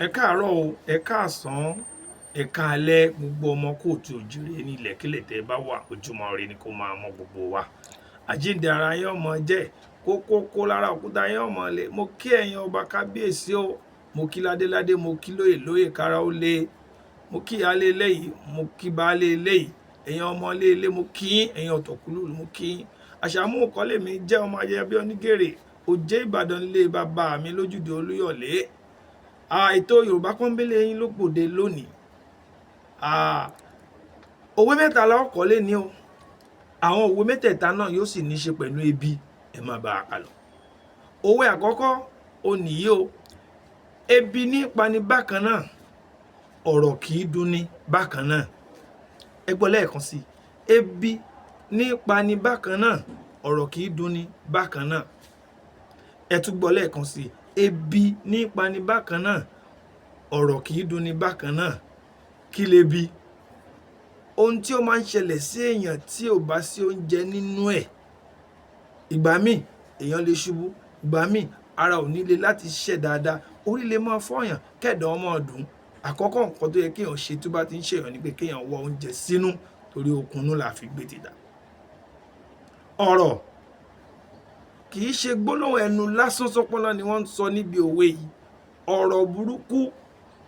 Ẹ káàárọ̀ o, ẹ káàsán, ẹ káalẹ́ gbogbo ọmọ kóòtù òjíire ní ilẹ̀kílẹ̀ tẹ́ bá wà ojúmọ́ ire ni kó máa mọ́ gbogbo wa. Àjíǹde ara yín ọmọ jẹ́ kókó lára òkúta yín ọmọ lè. Mo kí ẹ̀yin ọba kábíyèsí o, mo kí ládéládé, mo kí lóyè kára ó lé, mo kí ìyálé ilé yìí, mo kí baálé ilé yìí, ẹ̀yin ọmọ ilé ilé mo kí yín, ẹ̀yin ọ̀tọ̀kùlú mo kí yín. Àṣàmú Òkọ́lé mi jẹ́ ọmọ Ayẹyẹ bí Onígèrè, Òjé Ìbàdàn ilé bàbá mi lójúde Olúyọ̀lé. Ètò Yorùbá Pọ́nbélé yín ló gbòde lónìí. Òwe mẹ́ta la ó kọ́ lé ní o. Àwọn òwe mẹ́tẹ̀ẹ̀ta náà yóò sì ní ṣe pẹ̀lú ebi. Ẹ máa bá a kà lọ. Òwe àkọ́kọ́ ó nìyí o. Ebi ní pani bákan náà, ọ̀rọ̀ kì í dunni bákan náà. Ẹ gbọ́ lẹ́ẹ̀kan sí i. Ebi ní pani bákan náà, ọ̀rọ̀ kì í dunni bákan náà. Ẹ tún gbọ́ lẹ́ẹ̀kan sí i. Ebi ní pani bákan náà, ọ̀rọ̀ kì í dunni bákan náà. Kí lebi? Ohun tí ó máa ń ṣẹlẹ̀ sí èèyàn tí ò bá sí oúnjẹ nínú ẹ̀. Ìgbà míì èèyàn lè ṣubú, ìgbà míì ara ò ní le láti ṣiṣẹ́ dáadáa, orí lè máa fọ́yàn, kẹ́dọ̀ ọmọ ọdún. Àkọ́kọ́ nǹkan tó yẹ kéèyàn ṣe tó bá ti ń ṣèyàn ni pé kéèyàn wọ oúnjẹ sínú, torí okun inú la fi gbé ti dà. Ọ̀rọ̀ kì í ṣe gbólóhùn ẹnu lásán sọpọlọ ni wọ́n ń sọ níbi òwe yìí. Ọ̀rọ̀ burúkú,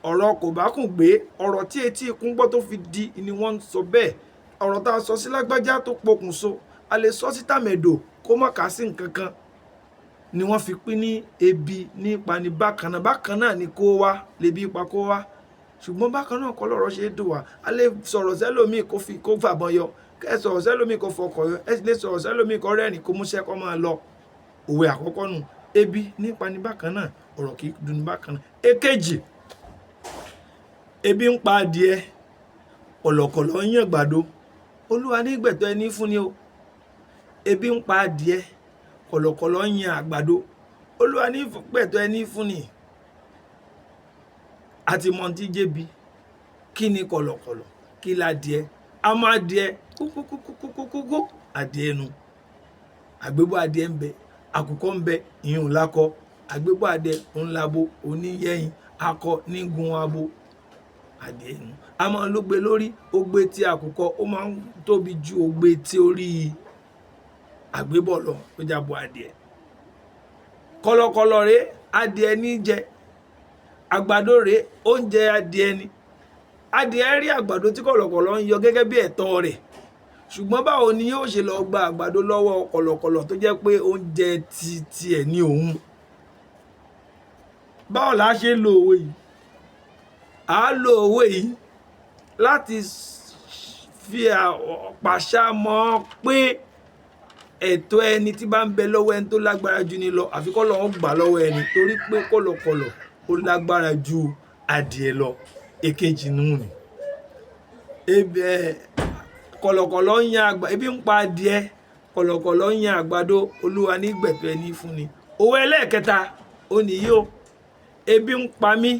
ọ̀rọ̀ kò bá kùn gbé, ọ̀rọ̀ tí etí ikún gbọ́ tó fi di ni wọ́n ń sọ bẹ́ẹ̀. Ọ̀rọ̀ tá a sọ sí lágbájá tó pokùnso, a lè sọ sí tàmẹ̀dò kó má kà sí nǹkan kan, ni wọ́n fi pín ní ebi ní pani bákan náà. Bákan náà ni kó wá, lebi pa kó wá. Ṣùgbọ́n bákan náà kọ́ lọ̀rọ̀ ṣe é dùn wá. A lè sọ̀rọ̀ sẹ́lòmíì kó fàbọn yọ, kẹ́ sọ̀rọ̀ sẹ́lòmíì kó fọkọ̀ yọ, ẹ sì lè sọ̀rọ̀ sẹ́lòmíì kó rẹ́rìn kó múṣẹ́ kó máa lọ. Òwe àkọ́kọ́ nù. Ebi ní pani bákan náà, ọ̀rọ̀ kì í dunni bákan náà. Èkejì, ebi ń pa adìẹ, kọ̀lọ̀kọ̀lọ̀ ń yàn àgbàdo. Olúwa ní gbẹ̀tọ́ ẹni fún ni o. Ebi ń pa adìẹ, kọ̀lọ̀kọ̀lọ̀ ń yan àgbàdo. Olúwa ní gbẹ̀tọ́ ẹni fún ni. Àti mọ̀ tí jẹ́bi, kí ni kọ̀lọ̀kọ̀lọ̀, kí ládìẹ? A máa dìẹ kúkúkúkúkúkú adìẹ nu. Àgbébọ̀ adìẹ ń bẹ, àkùkọ ń bẹ, ìyún lákọ. Àgbébọ̀ adìẹ ń labo, oníyẹ̀yìn, akọ nígun abo. Adìẹ nu. A máa lógbe lórí, ogbe tí àkùkọ ó máa ń tóbi ju ogbe tí orí àgbébọ̀ lọ tó jábọ̀ adìẹ. Kọ̀lọ̀kọ̀lọ̀ rèé, adìẹ ní jẹ. Àgbàdo rèé, oúnjẹ adìẹ ni. Adìẹ rí àgbàdo tí kọ̀lọ̀kọ̀lọ̀ ń yọ gẹ́gẹ́ bí ẹ̀tọ́ rẹ̀. Ṣùgbọ́n báwo ni yóò ṣe lọ gba àgbàdo lọ́wọ́ kọ̀lọ̀kọ̀lọ̀ tó jẹ́ pé oúnjẹ tiẹ̀ ní òun? Báwo la ṣe lo òwe yìí? À á lo òwe yìí láti fi pàṣà mọ́ pé ẹ̀tọ́ ẹni tí bá ń bẹ lọ́wọ́ ẹni tó lágbára jù ni lọ, àfi k'Ọlọ́run gbà lọ́wọ́ ẹni, torí pé kọ̀lọ̀kọ̀lọ̀ ó lágbára ju adìẹ lọ. Èkejì nù ni. Kọ̀lọ̀kọ̀lọ̀ ń yan àgbàdo, ebi ń pa adìẹ, kọ̀lọ̀kọ̀lọ̀ ń yan àgbàdo. Olúwa ní gbẹ̀tọ́ ẹni fún ni. Òwe ẹlẹ́ẹ̀kẹta ó nìyí o. Ebi ń pa mí,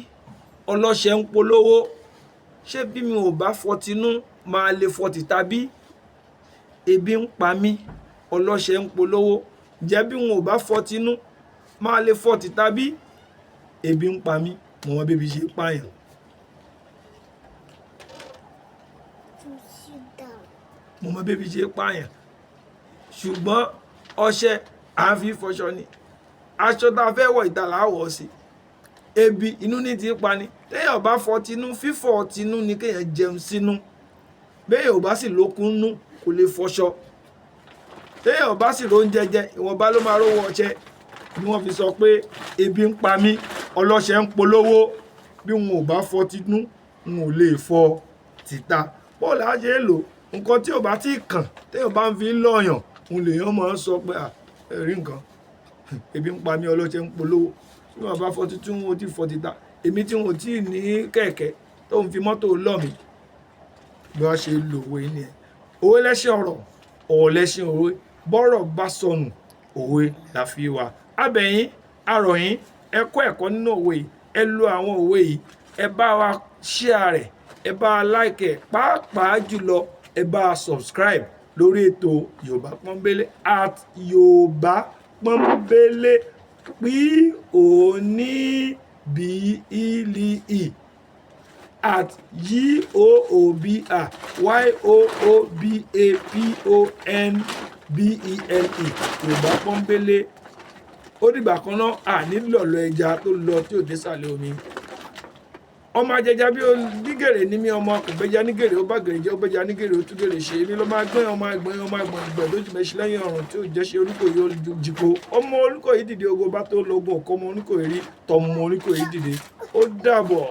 ọlọ́ṣẹ̀ ń polówó. Ṣé bí mi ò bá fọ́ tinú máa lè fọ́ tìta bí? Ebi ń pa mí, ọlọ́ṣẹ̀ ń polówó. Ǹjẹ́ bí wọn ò bá fọ́ tinú máa lè fọ́ tìta bí? Ebi ń pa mí, mo mọ bébí ṣe pààyàn. Mo mọ bébí ṣe pààyàn. Ṣùgbọ́n ọṣẹ à ń fi fọṣọ ni. Aṣọ tá a fẹ́ wọ̀ ìta là á wọ̀ sí. Ebi inú ní ti pa ni. Téèyàn bá fọ́ tinú, fífọ́ tinú ni kéèyàn jẹun sínú. Béèyàn ò bá sì lókun nú kò lè fọṣọ. Téèyàn bá sì róúnjẹ jẹ, ìwọ̀nba ló máa rówó ọṣẹ. Bí wọ́n fi sọ pé ebi ń pa mí, ọlọ́ṣẹ̀ ń polówó. Bí wọn ò bá fọ́ tinú, wọn ò lè fọ́ tìta. Bó la ṣe é lò? Nǹkan tí ò bá tí kàn, téèyàn bá ń fi lọ́yàn, òun lèèyàn máa ń sọ pé rí nǹkan. Ebi ń pa mí, ọlọ́ṣẹ̀ ń polówó. Bí wọn bá fọ́ títún, wọn ò tí fọ́ tìta. Èmi tí wọn ò tí ní kẹ̀kẹ́ tó ń fi mọ́tò lọ̀ mí. Bí wọ́n ṣe lo òwe ni ẹ̀. Òwe lẹ́ṣin ọ̀rọ̀, ọ̀rọ̀ lẹ́ṣin òwe. Bọ́rọ̀ bá sọnù, òwe la fi wà. Abẹ̀yìn, arọ̀yìn, ẹ kọ́ ẹ̀kọ́ nínú òwe yìí. Ẹ lo àwọn òwe yìí. Ẹ bá wa share rẹ̀. Ẹ bá wa like ẹ̀. Pàápàá jùlọ, ẹ bá wa subscribe lórí ètò Yorùbá Pọ́nbélé @Yorùbá Pọ́nbélé. Pí òní Yoobile at YOOBAPONBELE Yorùbá pọ́nbélé. Ó dìgbà kan náà nílò ọ̀lọ́ ẹja tó lọ tí ò dé sàlẹ̀ omi. Ọmọ ajẹja bí onígèrè ní mí, ọmọ akùnbẹ́já nígèrè ó bá gèrè jẹ́ ó bẹ́já nígèrè ó tún gèrè ṣe. Èmi ló máa gbọ́n ọmọ àgbọ̀n ìgbẹ́ lójú mẹ́ṣí lẹ́yìn ọ̀run tí ò jẹ́ ṣe Olúkòyí jìkó. Ọmọ Olúkòyí dìde ogo bá tó lọ́gbọ̀n kọ́ ọmọ Olúkòyí rí tọmọ Olúkòyí dìde. Ó dàbọ̀.